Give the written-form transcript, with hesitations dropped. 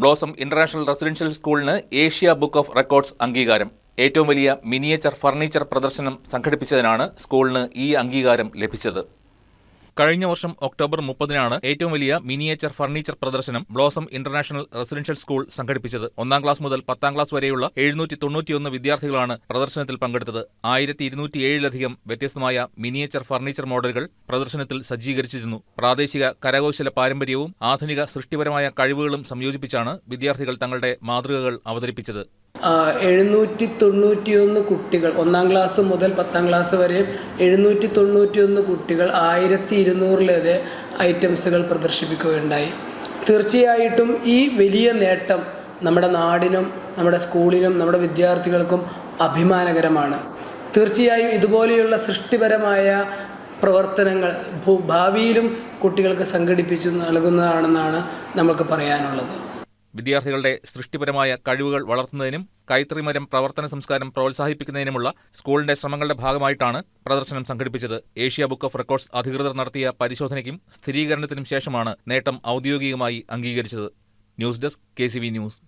Blossom international residential സ്കൂളിന് Asia book of records അംഗീകാരം. ഏറ്റവും വലിയ മിനിയേച്ചർ ഫർണിച്ചർ പ്രദർശനം സംഘടിപ്പിച്ചതിനാണ് സ്കൂളിന് ഈ അംഗീകാരം ലഭിച്ചത്. കഴിഞ്ഞ വർഷം ഒക്ടോബർ 30-നാണ് ഏറ്റവും വലിയ മിനിയേച്ചർ ഫർണിച്ചർ പ്രദർശനം ബ്ലോസം ഇന്റർനാഷണൽ റെസിഡൻഷ്യൽ സ്കൂൾ സംഘടിപ്പിച്ചത്. 1-ാം ക്ലാസ് മുതൽ 10-ാം ക്ലാസ് വരെയുള്ള 791 വിദ്യാർത്ഥികളാണ് പ്രദർശനത്തിൽ പങ്കെടുത്തത്. 1207-ലധികം വ്യത്യസ്തമായ മിനിയേച്ചർ ഫർണിച്ചർ മോഡലുകൾ പ്രദർശനത്തിൽ സജ്ജീകരിച്ചിരുന്നു. പ്രാദേശിക കരകൗശല പാരമ്പര്യവും ആധുനിക സൃഷ്ടിപരമായ കഴിവുകളും സംയോജിപ്പിച്ചാണ് വിദ്യാർത്ഥികൾ തങ്ങളുടെ മാതൃകകൾ അവതരിപ്പിച്ചത്. 791 കുട്ടികൾ 1-ാം ക്ലാസ് മുതൽ 10-ാം ക്ലാസ് വരെ 791 കുട്ടികൾ 1200-ലേറെ ഐറ്റംസുകൾ പ്രദർശിപ്പിക്കുകയുണ്ടായി. തീർച്ചയായിട്ടും ഈ വലിയ നേട്ടം നമ്മുടെ നാടിനും നമ്മുടെ സ്കൂളിനും നമ്മുടെ വിദ്യാർത്ഥികൾക്കും അഭിമാനകരമാണ്. തീർച്ചയായും ഇതുപോലെയുള്ള സൃഷ്ടിപരമായ പ്രവർത്തനങ്ങൾ ഭാവിയിലും കുട്ടികൾക്ക് സംഘടിപ്പിച്ചു നൽകുന്നതാണെന്നാണ് നമുക്ക് പറയാനുള്ളത്. വിദ്യാർത്ഥികളുടെ സൃഷ്ടിപരമായ കഴിവുകൾ വളർത്തുന്നതിനും കൈത്തറിമരം പ്രവർത്തന സംസ്കാരം പ്രോത്സാഹിപ്പിക്കുന്നതിനുമുള്ള സ്കൂളിന്റെ ശ്രമങ്ങളുടെ ഭാഗമായിട്ടാണ് പ്രദർശനം സംഘടിപ്പിച്ചത്. ഏഷ്യ ബുക്ക് ഓഫ് റെക്കോർഡ്സ് അധികൃതർ നടത്തിയ പരിശോധനയ്ക്കും സ്ഥിരീകരണത്തിനും ശേഷമാണ് നേട്ടം ഔദ്യോഗികമായി അംഗീകരിച്ചത്. News desk KCV news.